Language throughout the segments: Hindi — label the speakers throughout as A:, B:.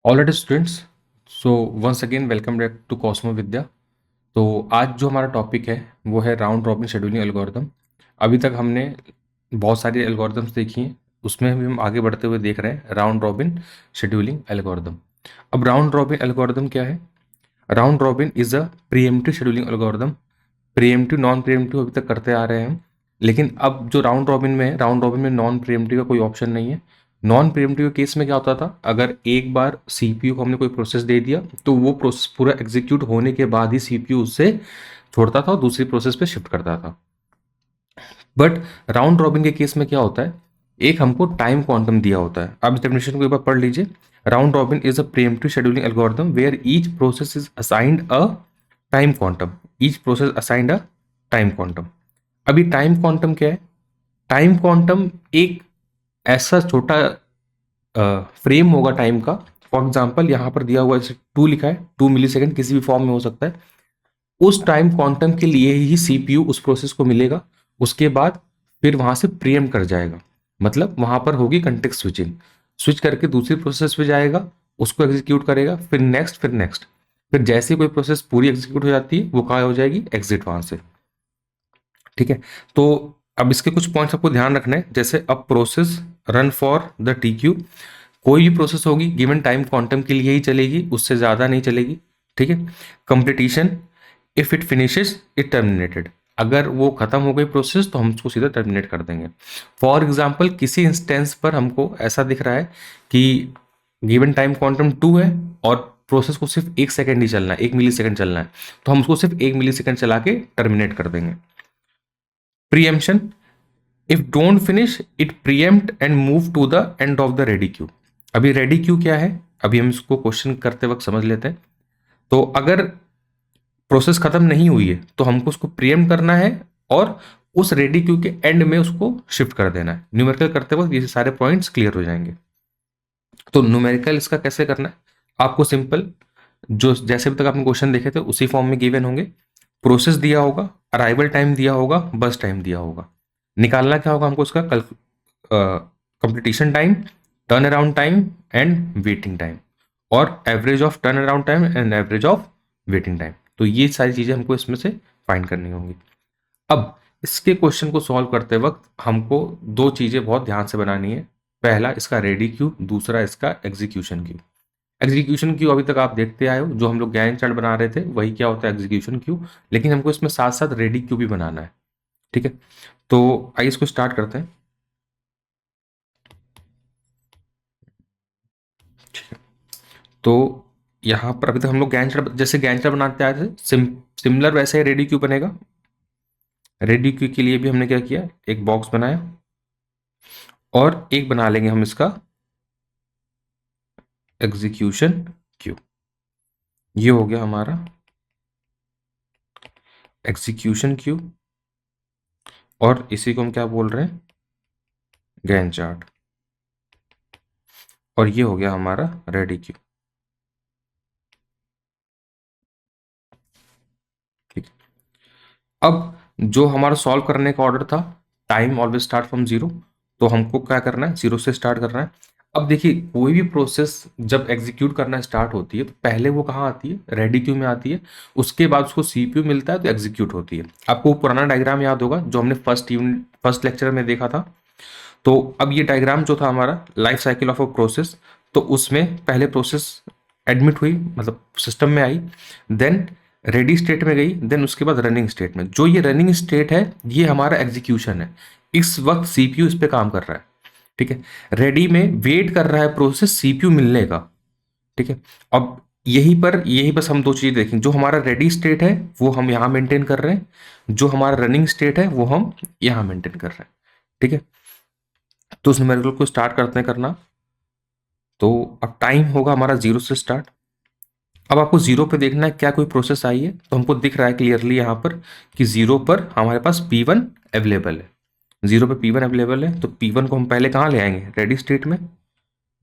A: All right students, so once again welcome back to Cosmo Vidya. तो आज जो हमारा टॉपिक है वो है राउंड रॉबिन शेड्यूलिंग एल्गोरिदम। अभी तक हमने बहुत सारी एल्गोरिदम्स देखी हैं, उसमें भी हम आगे बढ़ते हुए देख रहे हैं राउंड रॉबिन शेड्यूलिंग एल्गोरिदम। अब राउंड रॉबिन एल्गोरिदम क्या है? Round robin is a preemptive scheduling algorithm. Pre-emptive non pre-emptive अभी तक करते आ रहे हैं हम, लेकिन अब जो राउंड रॉबिन में है, राउंड रॉबिन में नॉन प्रीएम्प्टिव का कोई ऑप्शन नहीं है। नॉन प्रीएम्प्टिव के केस में क्या होता था, अगर एक बार सीपीयू को हमने कोई प्रोसेस दे दिया तो वो प्रोसेस पूरा एग्जीक्यूट होने के बाद ही सीपीयू उससे छोड़ता था और दूसरी प्रोसेस पे शिफ्ट करता था। बट राउंड रॉबिन के केस में क्या होता है, एक हमको टाइम क्वांटम दिया होता है। आप इस डेफिनेशन को एक बार पढ़ लीजिए। Round robin is a preemptive scheduling algorithm where each process is assigned a time quantum. Each process assigned a time quantum. अभी टाइम क्वांटम क्या है? टाइम क्वांटम एक ऐसा छोटा फ्रेम होगा टाइम का। फॉर एग्जाम्पल यहाँ पर दिया हुआ जैसे 2 लिखा है, 2 मिली सेकेंड किसी भी फॉर्म में हो सकता है। उस टाइम क्वांटम के लिए ही सीपीयू उस प्रोसेस को मिलेगा। उसके बाद फिर वहां से प्रीएम कर जाएगा, मतलब वहां पर होगी कंटेक्स्ट स्विचिंग। स्विच करके दूसरी प्रोसेस पे जाएगा, उसको एग्जीक्यूट करेगा, फिर नेक्स्ट, फिर नेक्स्ट। फिर जैसे कोई प्रोसेस पूरी एग्जीक्यूट हो जाती है वो कहाँ हो जाएगी, एग्जिट वहां से। ठीक है। तो अब इसके कुछ पॉइंट्स आपको ध्यान रखना है, जैसे अब process run for the T Q. कोई भी प्रोसेस होगी गिवन टाइम क्वांटम के लिए ही चलेगी, उससे ज्यादा नहीं चलेगी। ठीक है। Completion, if it finishes it terminated. अगर वो खत्म हो गई प्रोसेस तो हम उसको सीधा टर्मिनेट कर देंगे। फॉर एग्जाम्पल किसी इंस्टेंस पर हमको ऐसा दिख रहा है कि गिवन टाइम क्वांटम 2 है और प्रोसेस को सिर्फ 1 सेकेंड ही चलना है, 1 मिली सेकेंड चलना है, तो हम उसको सिर्फ 1 मिली सेकेंड चला के टर्मिनेट कर देंगे। Preemption, if don't finish it preempt and move to the end of the ready queue. अभी रेडी क्यू क्या है, अभी हम इसको क्वेश्चन करते वक्त समझ लेते हैं। तो अगर प्रोसेस खत्म नहीं हुई है तो हमको उसको प्रीएम्प्ट करना है और उस रेडी क्यू के एंड में उसको शिफ्ट कर देना है। न्यूमेरिकल करते वक्त ये सारे पॉइंट्स क्लियर हो जाएंगे। तो न्यूमेरिकल इसका कैसे करना है, आपको सिंपल जो जैसे भी तक आपने क्वेश्चन देखे थे उसी फॉर्म में गिवन होंगे। प्रोसेस दिया होगा, अराइवल टाइम दिया होगा, बस टाइम दिया होगा। निकालना क्या होगा हमको उसका, कल completion time, turn around time and waiting time, और average of turn around time and average of waiting time. तो ये सारी चीजें हमको इसमें से फाइंड करनी होंगी। अब इसके क्वेश्चन को सॉल्व करते वक्त हमको दो चीजें बहुत ध्यान से बनानी है। पहला इसका रेडी क्यू, दूसरा इसका एग्जीक्यूशन क्यू। एग्जीक्यूशन क्यू अभी तक आप देखते आए हो, जो हम लोग गैंट चार्ट बना रहे थे वही क्या होता है एग्जीक्यूशन क्यू, लेकिन हमको इसमें साथ साथ रेडी क्यू भी बनाना है। ठीक है। तो आइए इसको स्टार्ट करते हैं। तो यहाँ पर अभी तक हम लोग गैंट चार्ट जैसे गैंट चार्ट बनाते आए थे, सिमिलर वैसे ही रेडी क्यू बनेगा। रेडी क्यू के लिए भी हमने क्या किया, एक बॉक्स बनाया और एक बना लेंगे हम इसका एग्जीक्यूशन क्यू। ये हो गया हमारा एग्जीक्यूशन क्यू, और इसी को हम क्या बोल रहे हैं, गैंट चार्ट। और ये हो गया हमारा रेडी क्यू। ठीक। अब जो हमारा सॉल्व करने का ऑर्डर था, time always start from zero, तो हमको क्या करना है, जीरो से स्टार्ट करना है। अब देखिए कोई भी प्रोसेस जब एग्जीक्यूट करना स्टार्ट होती है तो पहले वो कहाँ आती है, रेडी क्यू में आती है। उसके बाद उसको सीपीयू मिलता है तो एग्जीक्यूट होती है। आपको पुराना डायग्राम याद होगा जो हमने फर्स्ट लेक्चर में देखा था। तो अब ये डायग्राम जो था हमारा life cycle of a process, तो उसमें पहले प्रोसेस एडमिट हुई, मतलब सिस्टम में आई, देन रेडी स्टेट में गई, देन उसके बाद रनिंग स्टेट में। जो ये रनिंग स्टेट है ये हमारा एग्जीक्यूशन है। इस वक्त सीपीयू इस पे काम कर रहा है। ठीक है। रेडी में वेट कर रहा है प्रोसेस सीपीयू मिलने का। ठीक है। अब यही बस हम दो चीजें देखें, जो हमारा रेडी स्टेट है वो हम यहां मेंटेन कर रहे हैं, जो हमारा रनिंग स्टेट है वो हम यहां मेंटेन कर रहे हैं। ठीक है। तो उस न्यूमेरिकल को स्टार्ट करते हैं करना। तो अब टाइम होगा हमारा जीरो से स्टार्ट। अब आपको जीरो पे देखना है क्या कोई प्रोसेस आई है, तो हमको दिख रहा है क्लियरली यहाँ पर कि जीरो पर हमारे पास P1 अवेलेबल है। जीरो पे P1 अवेलेबल है तो P1 को हम पहले कहाँ ले आएंगे, रेडी स्टेट में।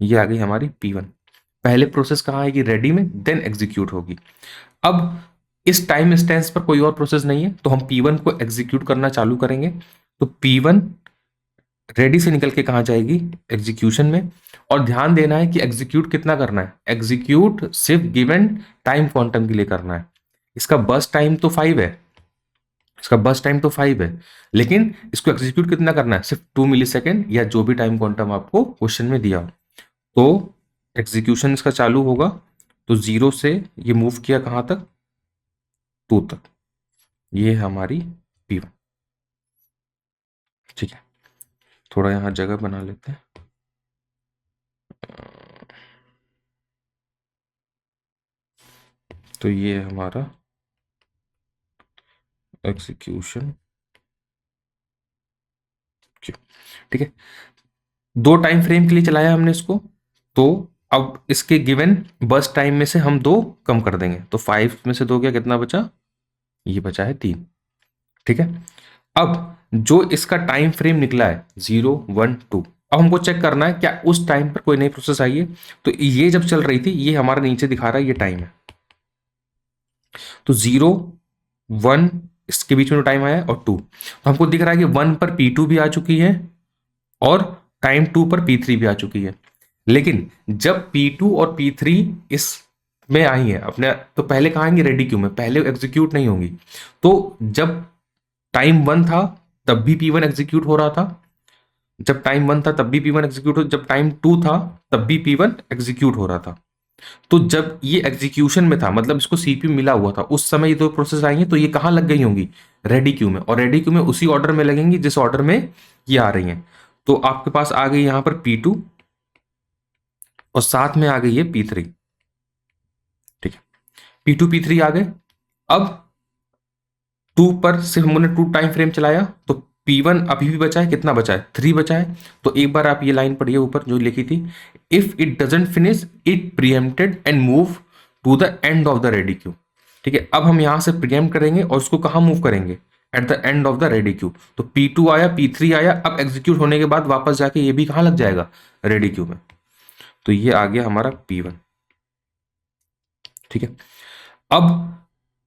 A: ये आ गई हमारी P1। पहले प्रोसेस कहाँ आएगी, रेडी में, देन एग्जीक्यूट होगी। अब इस टाइम इंस्टेंस पर कोई और प्रोसेस नहीं है तो हम P1 को एग्जीक्यूट करना चालू करेंगे। तो P1 रेडी से निकल के कहाँ जाएगी, एग्जीक्यूशन में। और ध्यान देना है कि एग्जीक्यूट कितना करना है, एग्जीक्यूट सिर्फ गिवन टाइम क्वांटम के लिए करना है। इसका बस टाइम तो 5 है, इसका बस टाइम तो 5 है, लेकिन इसको एग्जीक्यूट कितना करना है, सिर्फ 2 मिली सेकेंड या जो भी टाइम क्वांटम आपको क्वेश्चन में दिया हो। तो एग्जीक्यूशन इसका चालू होगा, तो 0 से ये मूव किया कहां तक, 2 तक। ये है हमारी P1। ठीक है, थोड़ा यहां जगह बना लेते हैं। तो ये है हमारा एग्जीक्यूशन। ठीक है, 2 टाइम फ्रेम के लिए चलाया हमने इसको, तो अब इसके गिवन बस टाइम में से हम 2 कम कर देंगे, तो 5 में से 2 गया, कितना बचा, ये बचा है 3। ठीक है, अब जो इसका टाइम फ्रेम निकला है 0 1 2, अब हमको चेक करना है क्या उस टाइम पर कोई नई प्रोसेस आई है। तो ये जब चल रही थी, ये हमारा नीचे दिखा रहा है, ये टाइम है। तो 0 1 इसके बीच में टाइम आया और 2, तो हमको दिख रहा है कि 1 पर P2 भी आ चुकी है और टाइम 2 पर P3 भी आ चुकी है। लेकिन जब P2 और P3 इस में आई है अपने, तो पहले कहाँ आएंगे, रेडी क्यू में, पहले एग्जीक्यूट नहीं होंगी। तो जब टाइम 1 था तब भी P1 एग्जीक्यूट हो रहा था, जब टाइम 1 था तब भी P1 एग्जीक्यूट हो, जब टाइम 2 था तब भी P1 एग्जीक्यूट हो रहा था। तो जब ये एग्जीक्यूशन में था, मतलब इसको सीपीयू मिला हुआ था, उस समय ये 2 प्रोसेस आई हैं, तो ये कहां लग गई होंगी, रेडी क्यू में। और रेडी क्यू में उसी ऑर्डर में लगेंगी जिस ऑर्डर में ये आ रही हैं। तो आपके पास आ गई यहां पर P2 और साथ में आ गई है P3। ठीक है, P2 P3 आ गए। अब 2 पर सिर्फ हमने 2 टाइम फ्रेम चलाया, तो P1 अभी भी बचा है, कितना बचा है, 3 बचा है। तो एक बार आप ये लाइन पढ़िए ऊपर जो लिखी थी, if it doesn't finish it preempted and move to the end of the ready queue. ठीक है, अब हम यहां से प्रीएम्प्ट करेंगे और उसको कहां मूव करेंगे, at the end of the ready Q. तो P2 आया, P3 आया, अब एग्जीक्यूट होने के बाद वापस जाके ये भी कहां लग जाएगा, रेडी क्यू में। तो ये आ गया हमारा P1। ठीक है, अब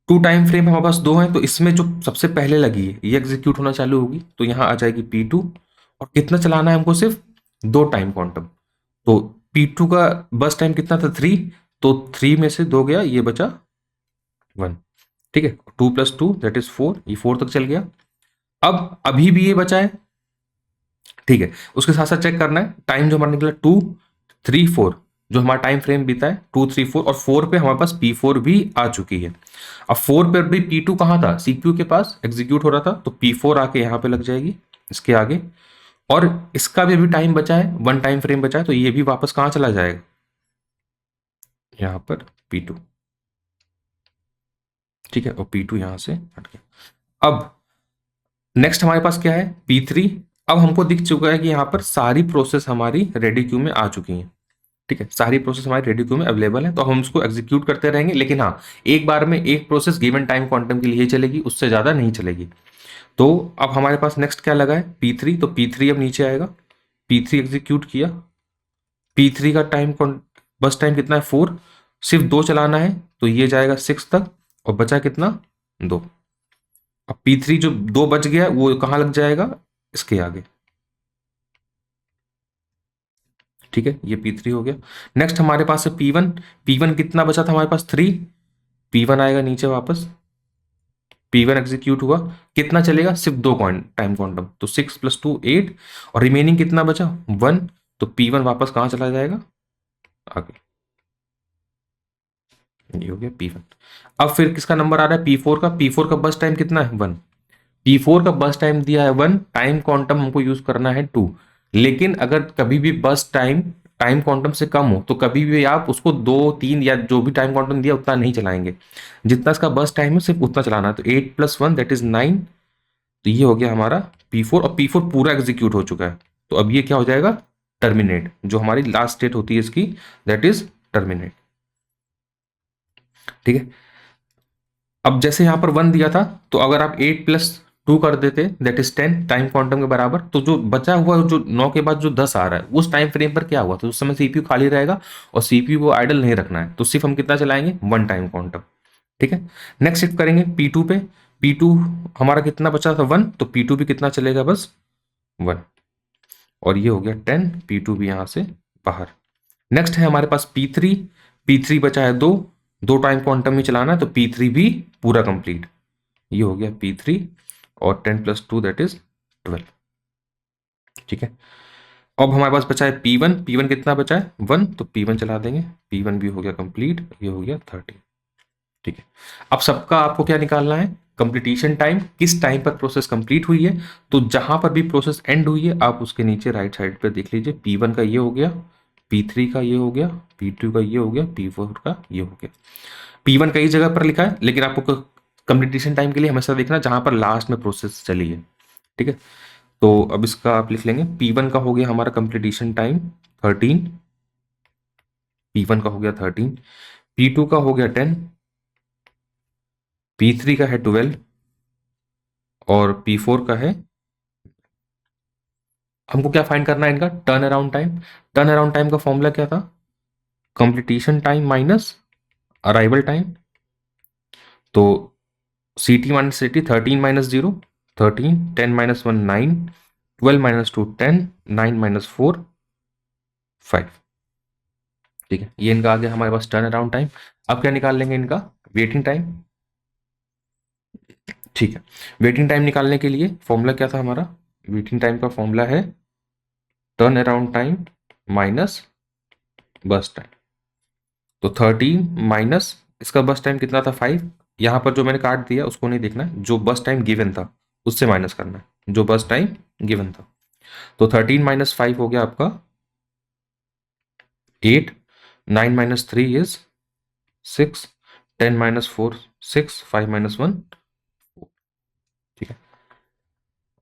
A: 2 टाइम फ्रेम हमारे पास 2 हैं, तो इसमें जो सबसे पहले लगी है ये एग्जीक्यूट होना चालू होगी, तो यहां आ जाएगी P2। और कितना चलाना है हमको, सिर्फ 2 टाइम क्वांटम। तो P2 का बस टाइम कितना था, 3, तो 3 में से 2 गया, ये बचा 1। ठीक है, 2 + 2 दैट इज 4, ये 4 तक चल गया। अब अभी भी ये बचा है। ठीक है, उसके साथ साथ चेक करना है टाइम जो हमारा निकला 2 3 4, जो हमारा टाइम फ्रेम बीता है 2 3 4, और 4 पे हमारे पास P4 भी आ चुकी है। अब 4 पे भी P2 कहाँ था, सीपीयू के पास एग्जीक्यूट हो रहा था, तो P4 आके यहाँ पे लग जाएगी इसके आगे। और इसका भी अभी टाइम बचा है, 1 टाइम फ्रेम बचा है, तो ये भी वापस कहाँ चला जाएगा, यहाँ पर P2। ठीक है, और P2 यहाँ से हट गया। अब नेक्स्ट हमारे पास क्या है, P3। अब हमको दिख चुका है कि यहाँ पर सारी प्रोसेस हमारी रेडी क्यू में आ चुकी हैं। ठीक है, सारी प्रोसेस हमारी रेडी क्यू में अवेलेबल है, तो हम उसको एग्जीक्यूट करते रहेंगे। लेकिन हाँ, एक बार में एक प्रोसेस गिवन टाइम क्वांटम के लिए चलेगी, उससे ज़्यादा नहीं चलेगी। तो अब हमारे पास नेक्स्ट क्या लगा है, P3, तो P3 अब नीचे आएगा। P3 एग्जीक्यूट किया, P3 का टाइम बस टाइम कितना है, 4, सिर्फ 2 चलाना है, तो ये जाएगा 6 तक, और बचा कितना, 2। अब P3 जो 2 बच गया वो कहाँ लग जाएगा, इसके आगे। ठीक है, ये P3 हो गया। नेक्स्ट हमारे पास है P1। P1 कितना बचा था हमारे पास, 3, P1 आएगा नीचे वापस, P1 एग्जीक्यूट हुआ, कितना चलेगा, सिर्फ 2 टाइम क्वांटम, तो 6 + 2 8, और रिमेनिंग कितना बचा, 1, तो P1 वापस कहाँ चला जाएगा, आगे। ये हो गया P1। अब फिर किसका नंबर आ रहा है, P4 का। P4 का बस टाइम कितना है, 1। P4 का बस टाइम दिया है 1, टाइम क्वांटम हमको यूज करना है 2। लेकिन अगर कभी भी बस टाइम टाइम क्वांटम से कम हो, तो कभी भी आप उसको 2 3 या जो भी टाइम क्वांटम दिया उतना नहीं चलाएंगे, जितना इसका बस टाइम है सिर्फ उतना चलाना है। तो 8 + 1 दैट इज 9। तो ये हो गया हमारा P4, और P4 पूरा एग्जीक्यूट हो चुका है। तो अब ये क्या हो जाएगा, टर्मिनेट, जो हमारी लास्ट स्टेट होती है इसकी, दैट इज टर्मिनेट। ठीक है, अब जैसे यहां पर 1 दिया था, तो अगर आप 8 + 2 कर देते दैट इज 10 टाइम क्वांटम के बराबर, तो जो बचा हुआ जो 9 के बाद जो 10 आ रहा है, उस टाइम फ्रेम पर क्या हुआ, तो उस समय सीपीयू खाली रहेगा, और सीपीयू को आइडल नहीं रखना है, तो सिर्फ हम कितना चलाएंगे, 1 टाइम क्वांटम। ठीक है, नेक्स्ट शिफ्ट करेंगे P2 पे। P2 हमारा कितना बचा था, 1, तो P2 भी कितना चलेगा, बस 1। और ये हो गया 10, P2 भी यहाँ से बाहर। नेक्स्ट है हमारे पास P3, P3 बचा है 2, 2 टाइम क्वांटम में चलाना है तो P3 भी पूरा कंप्लीट। ये हो गया P3 और 10 + 2 दैट इज 12। ठीक है, अब हमारे पास बचा है P1, P1 कितना बचा है 1, तो P1 चला देंगे, P1 भी हो गया कंप्लीट, ये हो गया 30। ठीक है, अब सबका आपको क्या निकालना है, कंप्लीटेशन टाइम, किस टाइम पर प्रोसेस कंप्लीट हुई है। तो जहां पर भी प्रोसेस एंड हुई है आप उसके नीचे राइट साइड पे देख लीजिए, P1 का ये हो गया, P3 का ये हो गया, P2 का ये हो गया, P4 का ये हो गया। P1 कई जगह पर लिखा है, लेकिन आपको कंप्लीटेशन टाइम के लिए हमेशा देखना जहां पर लास्ट में प्रोसेस चली है। ठीक है, तो अब इसका आप लिख लेंगे, P1 का हो गया हमारा कंप्लीटेशन टाइम 13, P1 का हो गया 13, P2 का हो गया 10, P3 का है 12 और P4 का है। हमको क्या फाइंड करना है इनका turn around time. Turn around time का फॉर्मूला क्या था, completion time minus arrival time. तो CT minus CT, 13 minus 0 13, 10 minus 1 9, 12 minus 2 10, 9 minus 4 5। ठीक है, ये इनका आ गया हमारे पास टर्न अराउंड टाइम। अब क्या निकाल लेंगे इनका वेटिंग टाइम। ठीक है, वेटिंग टाइम निकालने के लिए फॉर्मूला क्या था हमारा, वेटिंग टाइम का फॉर्मूला है टर्न अराउंड टाइम माइनस बस टाइम। तो 13 माइनस इसका बस टाइम कितना था 5, यहां पर जो मैंने काट दिया उसको नहीं देखना है, जो बस टाइम गिवन था उससे माइनस करना है, जो बस टाइम गिवन था। तो 13 माइनस 5 हो गया आपका 8, 9 माइनस 3 इज 6, 10 माइनस 4 6, 5 माइनस 1 4। ठीक है,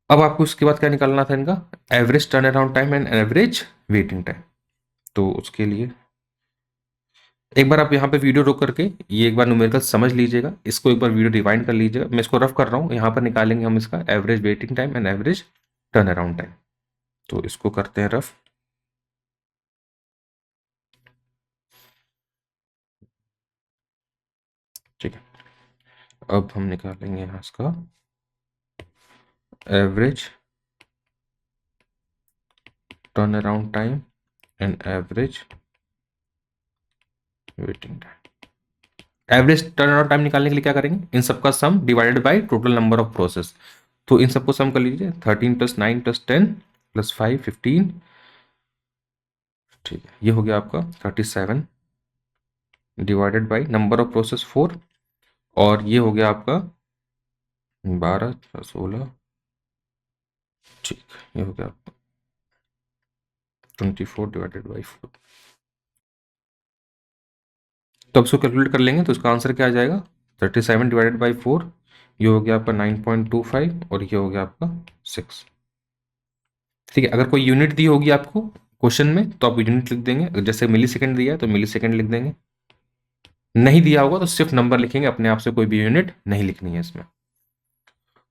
A: अब आपको इसके बाद क्या निकालना था इनका average turn around time and average waiting time. तो उसके लिए एक बार आप यहाँ पे वीडियो रोक करके ये एक बार न्यूमेरिकल समझ लीजिएगा, इसको एक बार वीडियो रिवाइंड कर लीजिएगा। मैं इसको रफ कर रहा हूँ, यहाँ पर निकालेंगे हम इसका average waiting time and average turn around time. तो इसको करते हैं रफ। ठीक है, अब हम निकालेंगे यहाँ इसका average turn around time and average waiting time. Average turn around time निकालने के लिए क्या करेंगे, इन सबका सम divided by total number of process. तो इन सबको सम कर लीजिए, 13 + 9 + 10 + 5 15। ठीक है, ये हो गया आपका 37 divided by number of process 4, और ये हो गया आपका 12 + 16। ठीक, ये हो गया आपका 24 डिवाइडेड बाई 4। तो अब इसको कैलकुलेट कर लेंगे तो इसका आंसर क्या आ जाएगा, 37 डिवाइडेड बाई 4, ये हो गया आपका 9.25 और ये हो गया आपका 6। ठीक है, अगर कोई यूनिट दी होगी आपको क्वेश्चन में तो आप यूनिट लिख देंगे, जैसे मिली सेकेंड दिया है तो मिली सेकेंड लिख देंगे, नहीं दिया होगा तो सिर्फ नंबर लिखेंगे, अपने आप से कोई भी यूनिट नहीं लिखनी है इसमें।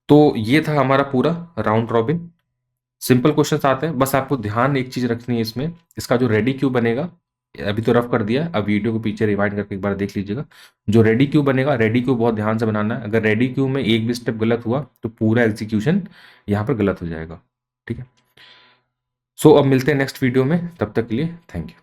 A: तो ये था हमारा पूरा राउंड रॉबिन। सिंपल क्वेश्चंस आते हैं, बस आपको ध्यान एक चीज रखनी है इसमें, इसका जो रेडी क्यू बनेगा, अभी तो रफ कर दिया है, अब वीडियो को पीछे रिवाइंड करके एक बार देख लीजिएगा। जो रेडी क्यू बनेगा, रेडी क्यू बहुत ध्यान से बनाना है, अगर रेडी क्यू में एक भी स्टेप गलत हुआ तो पूरा एग्जीक्यूशन यहाँ पर गलत हो जाएगा। ठीक है, सो अब मिलते हैं नेक्स्ट वीडियो में, तब तक के लिए थैंक यू।